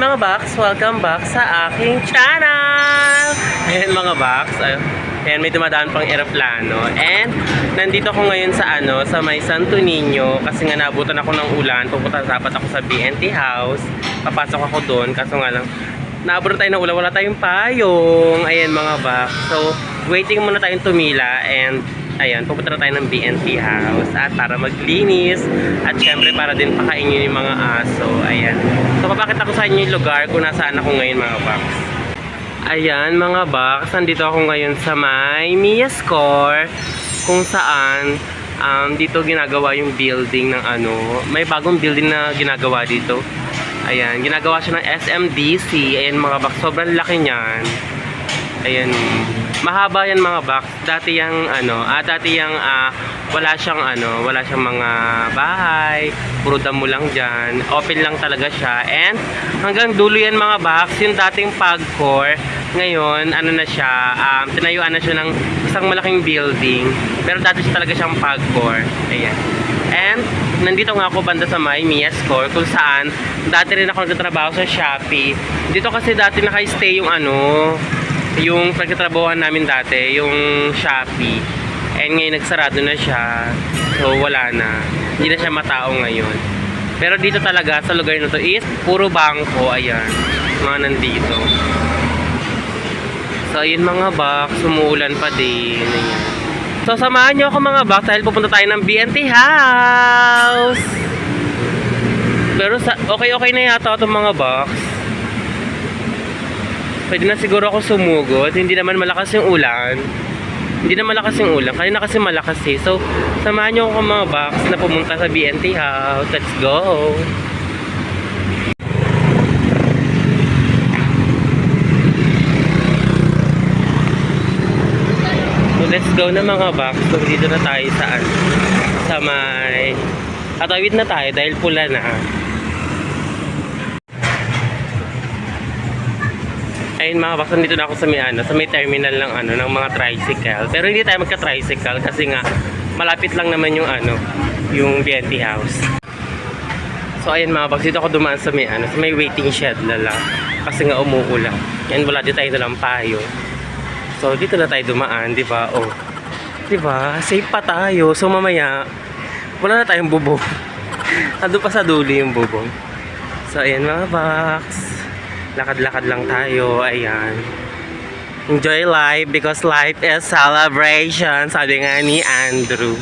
mga box, welcome back sa aking channel! Ayan mga box, ayan may dumadaan pang eroplano. And nandito ako ngayon sa sa may Santo Niño kasi nga naabutan ako ng ulan. Pupunta dapat ako sa BNT house. Papasok ako doon kaso nga lang naabutan tayo ng ulan, wala tayong payong. Ayan mga box. So waiting muna tayong tumila and ayan, pupunta na tayo ng BNT house at para maglinis at syempre para din pakainin yung mga aso. Ayan. So papakita ko sa inyo yung lugar kung nasaan ako ngayon mga box. Ayan mga box, nandito ako ngayon sa may Mia Score kung saan dito ginagawa yung building ng may bagong building na ginagawa dito. Ayan, ginagawa siya ng SMDC. Ayan mga box, sobrang laki niyan. Ayan, mahaba yan mga box. Dati yung wala siyang mga bahay, puro damo lang dyan, open lang talaga siya. And hanggang dulo yan mga box, yung dating Pagcor, ngayon na siya, tinayuan na siya ng isang malaking building, pero dati siya talaga siyang Pagcor. Ayan. And nandito nga ako banda sa may Mia Score kung saan dati rin ako nagtatrabaho sa Shopee. Dito kasi dati naka-stay yung pagkatrabahoan namin dati, yung Shopee. And ngayon nagsarado na siya. So wala na. Hindi na siya matao ngayon. Pero dito talaga sa lugar na to is puro bangko. Ayan. Mga nandito. So ayun mga box. Sumuulan pa din. Ayan. So samahan nyo ako mga box dahil pupunta tayo ng BNT house. Pero okay na yata itong mga box. Pwede na siguro ako sumugod. Hindi naman malakas yung ulan. Kanina kasi malakas eh. So, samahan nyo ako mga box na pumunta sa BNT house. Let's go! So, let's go na mga box. So, dito na tayo sa may... Tatawid na tayo dahil pula na. Ayun mga box, nandito na ako sa may terminal ng mga tricycle. Pero hindi tayo magka-tricycle kasi nga malapit lang naman yung BNT house. So ayun mga box, dito ako dumaan sa may waiting shed na lang kasi nga umuulan. Yan, wala dito tayo nalang payo. So dito na tayo dumaan, di ba? Oh. Di ba? Safe pa tayo. So mamaya wala na tayong bubong. Ando pa sa dulo yung bubong. So ayun mga box. Lakad-lakad lang tayo. Ayan. Enjoy life because life is celebration. Sabi nga ni Andrew.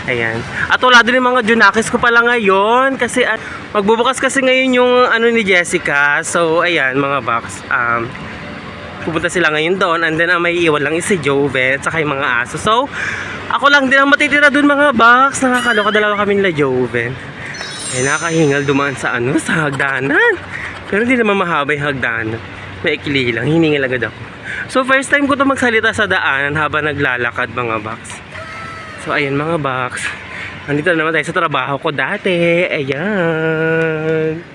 Ayan. At wala din yung mga Junakis ko pala ngayon. Kasi magbubukas kasi ngayon yung ni Jessica. So, ayan mga box. Pupunta sila ngayon doon. And then, may iwan lang si Joven. At saka yung mga aso. So, ako lang din ang matitira doon mga box. Nakakaloka dalawa kami nila Joven. Ayan, nakakahingal dumaan sa sa hagdanan. Pero hindi naman mahaba yung hagdanan. Maikli lang. Hiningil agad ako. So first time ko to magsalita sa daanan habang naglalakad mga box. So ayan mga box. Nandito na naman tayo sa trabaho ko dati. Ayan.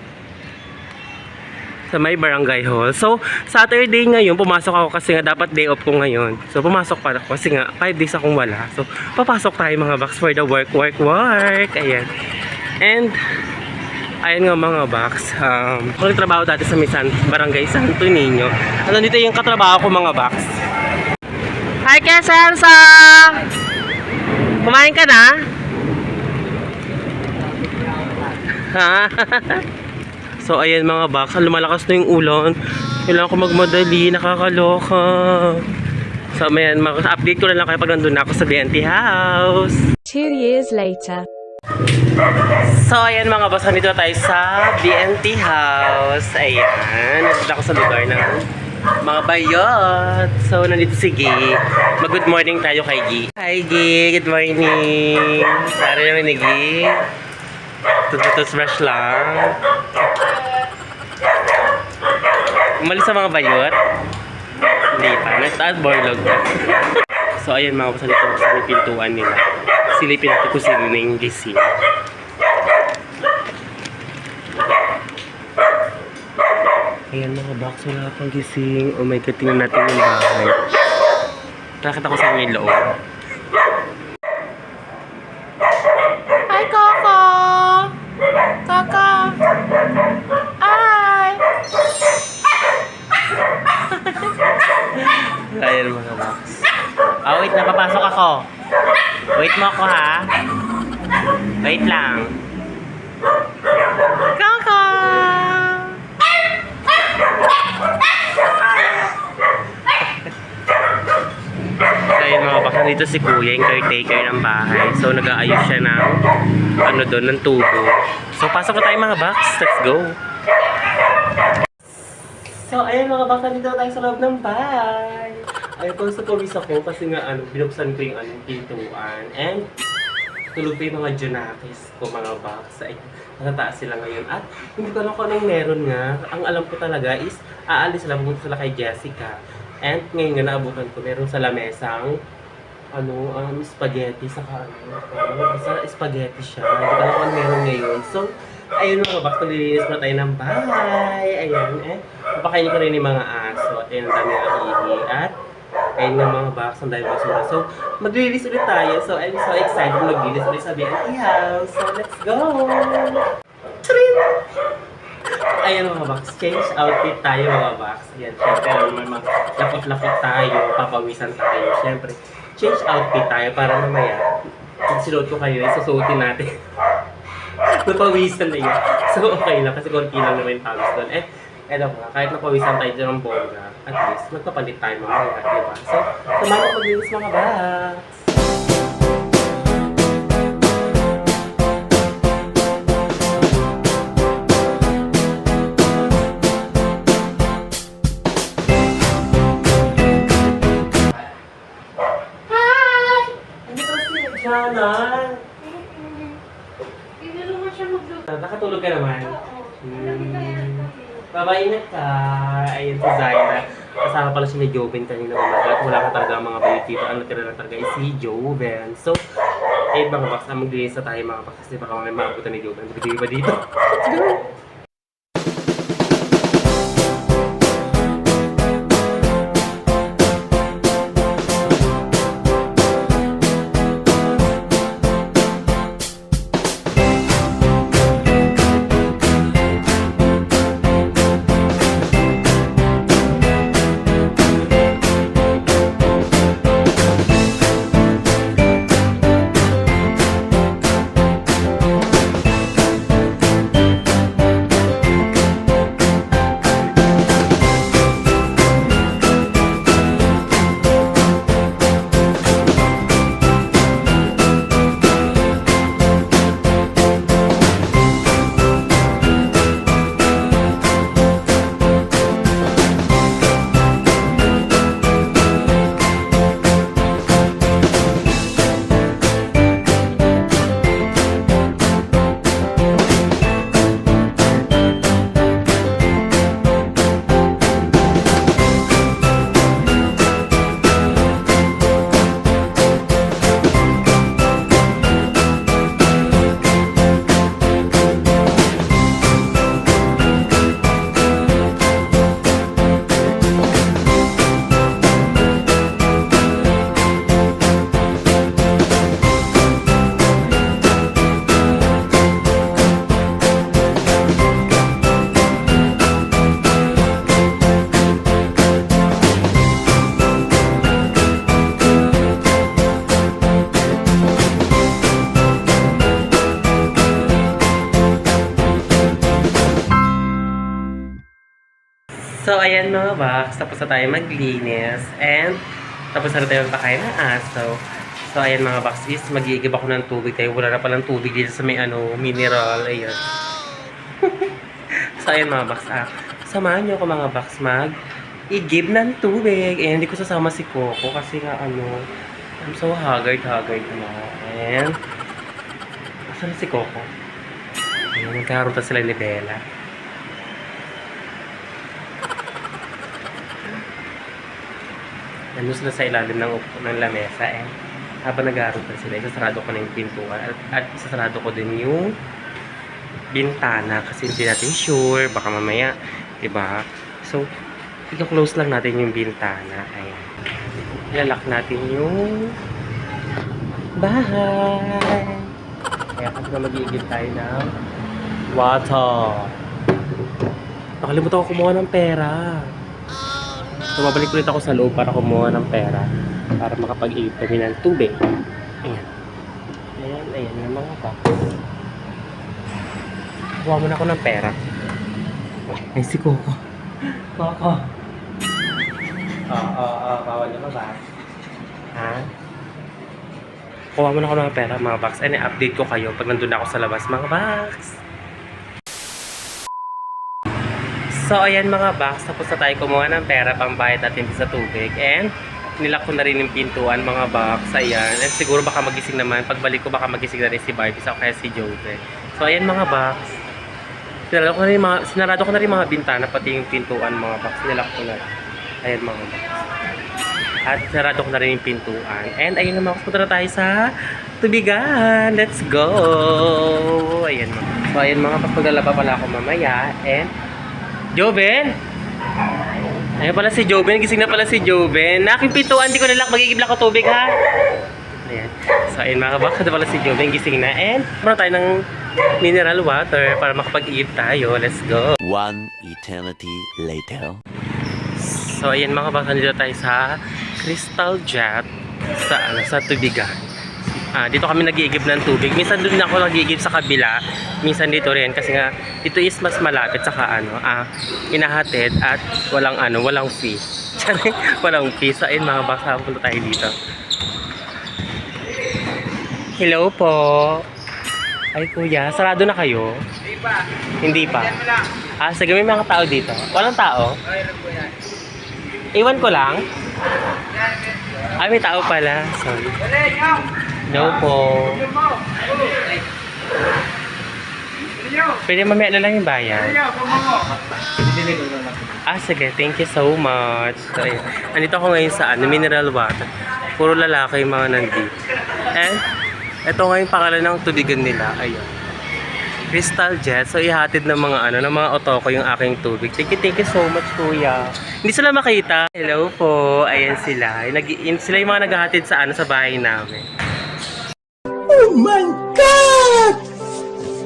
Sa may barangay hall. So Saturday ngayon pumasok ako kasi nga dapat day off ko ngayon. So pumasok pa ako kasi nga 5 days akong wala. So papasok tayo mga box for the work. Ayan. And ayun nga mga box, ako nagtrabaho dati sa may barangay Santo Niño. Nandito yung katrabaho ko mga box. Hi Keselsa! Kumain ka na? Ha? So ayan mga box, lumalakas na yung ulan. Kailangan ko magmadali, nakakaloka. So ayan, update ko na lang kayo pag nandun ako sa BNT house. 2 years later. So ayan mga boss, nandito tayo sa BNT house. Ayan, nandito ako sa lugar ng mga bayot. So nandito si Gi. Mag-good morning tayo kay Gi. Hi Gi, good morning. Tara naman ni Gi. Toothbrush lang. Umalis sa mga bayot. Hindi pa, nagtaas borlog. So ayan mga boss, nandito sa may pintuan nila. Silipin natin kung sino na yung gising. Ayan mga box, wala pang gising. Oh my god, tingnan natin yung bahay. Nakakita ko sa inyo yung loob. Hi Coco! Coco! Hi! Ayan mga box. Wait, napapasok ako. Wait mo ako ha. Wait lang. Kaka! Ayun mga box, nandito si Kuya, yung caretaker ng bahay. So nag-aayos siya ng ano doon, ng tubo. So pasok na tayo mga box. Let's go. So, ayun mga baka, dito tayo sa loob ng bahay. Ayun po, sa pawis ako kasi nga, binuksan ko yung pintuan. And, tulog pa yung mga Junakis ko, mga box. Ay, nakataas sila ngayon. At, hindi ko alam kung anong meron nga. Ang alam ko talaga is, aalis sila, pupunta sila kay Jessica. And, ngayon nga, naabutan ko, meron sa lamesang, spaghetti, saka basta spaghetti siya. Hindi ko alam kung ano meron ngayon. So, ayun mga box, paglilinis na tayo ng bahay. Ayan, papakainin ko rin yung mga aso. At ayun, ang dami ng ihi. At ayun nga mga box, ang dami basura. So, maglilinis ulit tayo. So, I'm so excited maglilinis ulit sa BNT house. So, let's go! Trin! Ayun mga box, change outfit tayo mga box. Ayan, syempre, may mga lapot-lapot tayo, papawisan tayo. Syempre, change outfit tayo para mamaya, kung sinuot ko kayo, isusuotin natin. Napawisan na yun. So, okay lang kasi konti lang naman yung pawis doon. Eto nga, kahit napawisan tayo dyan ng bongga, at least, magpapalit tayo mamaya, diba? So, samahan ko maglinis mga box. Hi! Andito si Jana. Hindi naman siya magluto. Nakatulog ka naman? Oo. Babaingat ka. Ayun si Zaira. Kasama pala siya ni Joven kanina umaga. At wala ka talaga mga balit dito. Ang natira lang talaga is si Joven. So, mga box, maglinis na tayo mga box. Kasi baka may maabutan ni Joven. Bigay ba dito? Let's go! So, ayan mga box. Tapos na tayo maglinis. And, tapos na tayo magpakain ng aso. So, ayan mga box is, mag-iigib ako ng tubig tayo. Wala na palang tubig dito sa may mineral. Ayan. So, ayan mga box. Samahan niyo ako mga box mag-igib ng tubig. And, hindi ko sasama si Coco kasi nga I'm so haggard na. And, saan si Coco? Ayan, nagkaroon sila ni Bella. Nandun sila sa ilalim ng lamesa habang nag-aarutan sila, isasarado ko na yung pintuan at isasarado ko din yung bintana kasi hindi natin sure, baka mamaya, diba? So, i-close lang natin yung bintana. Ayan. Ilalak natin yung bahay. Kaya kasi na mag-iigib tayo ng water. Nakalimutan ko kumuha ng pera. So, babalik ulit ako sa loob para kumuha ng pera para makapag-iip kami ng tubig. Ayan. Ayan yung mga box. Kuha muna ako ng pera. Ay, si Coco. Coco. Bawal na ba? Ha? Kuha muna ako ng pera, mga box. And update ko kayo pag nandun ako sa labas, mga box. So, ayan mga box. Tapos na tayo kumuha ng pera pambayad natin sa tubig. And nilak ko na rin yung pintuan, mga box. Ayan. And siguro baka magising naman. Pagbalik ko baka magising na rin si Barbie o kaya si Jose. So, ayan mga box. Sinarado ko na rin mga bintana, pati yung pintuan, mga box. Nilak ko na rin. Ayan mga box. At sinarado ko na rin yung pintuan. And ayun naman, punta na tayo sa tubigan. Let's go! Ayan mga. So, ayan mga box. Maglalaba pala ako mamaya. And Joven! Ayan pala si Joven. Gising na pala si Joven. Aking pintuan, di ko nilak. Magigibla ko tubig, ha? Ayan. So, ayun mga box. Ito pala si Joven. Gising na. And muna tayo ng mineral water para makapag-iip tayo. Let's go. One eternity later. So, ayan mga box. Nandito tayo sa Crystal Jet sa tubigan. Dito kami nag-iigib ng tubig. Minsan doon ako nag-iigib sa kabila. Minsan dito rin kasi nga dito is mas malapit saka inahatid at walang fee. Walang fee. So ayun mga box, punta tayo dito. Hello po. Ay kuya, sarado na kayo? Hindi pa. Sige, may mga tao dito. Walang tao? Iwan ko lang. May tao pala. Sorry. No po. Pwede mamaya na lang yung bayan. Sige. Thank you so much. So, ayan. Nandito ako ngayon sa mineral water. Puro lalaki yung mga nandito. And, ito nga yung pangalan ng tubigan nila. Ayun. Crystal Jet. So, ihatid ng mga ng mga otoko yung aking tubig. Thank you so much, kuya. Hindi sila makita. Hello po. Ayan sila. Sila yung mga naghahatid sa sa bahay namin. Oh my God!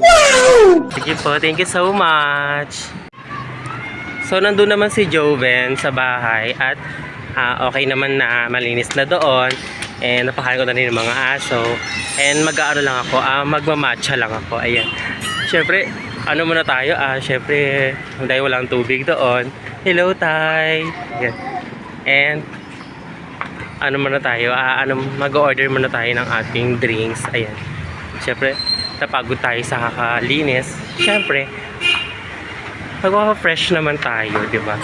Wow! Sige po. Thank you so much. So, nandun naman si Joven sa bahay at okay naman na malinis na doon. And napakain ko na rin ng mga aso. And lang ako. Magmamatcha lang ako. Ayan. Siyempre, muna tayo? Siyempre, dahil walang tubig doon. Hello, Tay! Ayan. And, muna tayo? Mag-order muna tayo ng ating drinks. Ayan. Siyempre, napagod tayo sa kakalinis. Siyempre, magpapa-fresh naman tayo, di ba?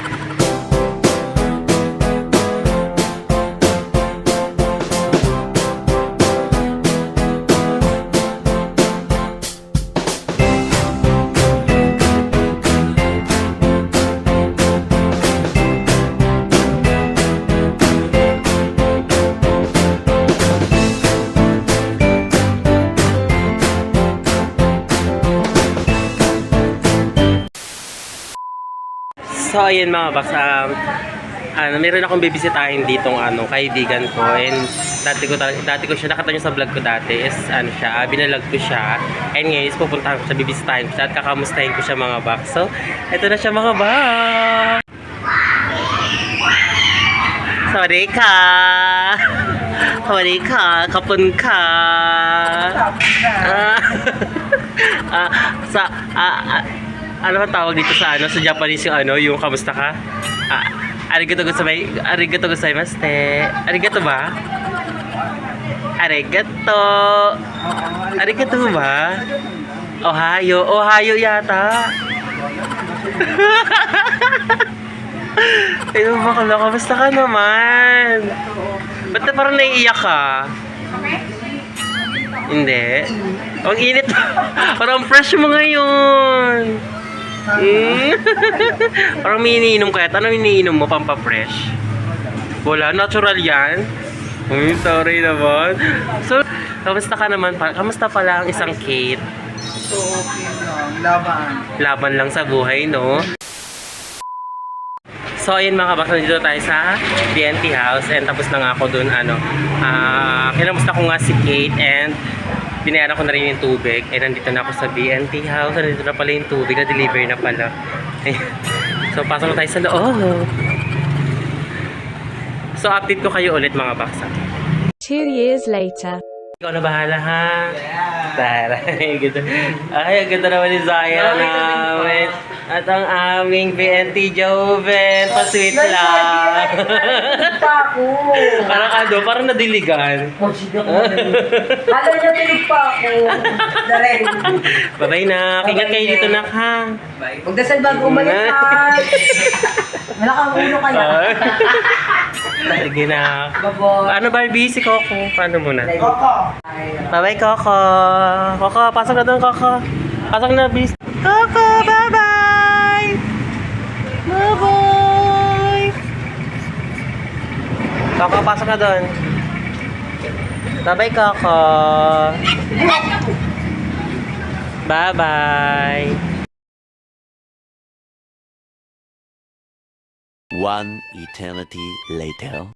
So, ayan mga box, meron akong bibisitahin ditong kaibigan ko. And dati ko siya, nakita nyo sa vlog ko dati, is binalag ko siya. And ngayon, pupuntahan ko siya, bibisitahin ko siya, at kakamustahin ko siya mga box. So, eto na siya mga box. Sorry ka! Sorry ka! Kapun ka! Ano ba tawag dito sa sa Japanese yung yung kamusta ka? Arigato gozaimashite. Arigato ba? Arigato ba? Ohayo yata. Ay, bakla, kamusta ka naman? Ba't parang naiiyak ka? Hindi. Ang init. Parang fresh mo ngayon. Parang may iniinom ka. Ano iniinom mo? Pampa-fresh? Wala. Natural yan. Sorry naman. So, kamusta ka naman? Kamusta pala ang isang Kate? So, okay lang. Laban lang sa buhay, no? So, ayun mga kabaks, dito tayo sa BNT house. And tapos na nga ako dun, kinamusta ko nga si Kate. And binayaran ko na rin yung tubig. And nandito na ako sa BNT house. Nandito na pala yung tubig. Na-deliver na pala. So, pasok na tayo sa loob. So, update ko kayo ulit mga baksa. 2 years later. Ikaw na bahala, ha? Tara. Ay, ang ganda naman ni Zaya namin. At ang aming PNT Joven. Pa-sweet lang. Pa ako. Parang nadiligan. Oh, sige ko. Hala niya tulog pa ako. Dali. Bye-bye na. Ingat kayo dito na, ha? Magdasal bago umalis ha. Wala kang ulo kaya. Sige na. Babo. Ano Barbie? Si Coco. Paano muna? Coco! Bye-bye, Coco. Coco, pasok na doon, Coco. Pasok na, bis. Coco, bye-bye! Bye-bye! Coco, pasok na doon. Bye-bye, Coco. Bye-bye. One eternity later.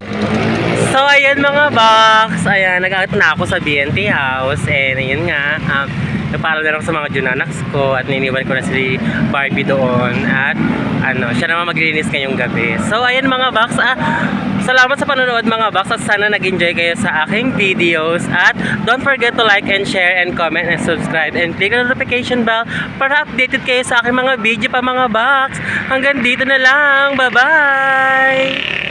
So, ayan mga box. Ayan, nag-out na ako sa BNT House. And ayun nga, naparo na lang sa mga junanax ko at niniwan ko na si Barbie doon. At siya naman maglilinis ngayong gabi. So, ayan mga box. Salamat sa panonood mga box at sana nag-enjoy kayo sa aking videos. At don't forget to like and share and comment and subscribe and click the notification bell para updated kayo sa aking mga video pa mga box. Hanggang dito na lang. Bye-bye!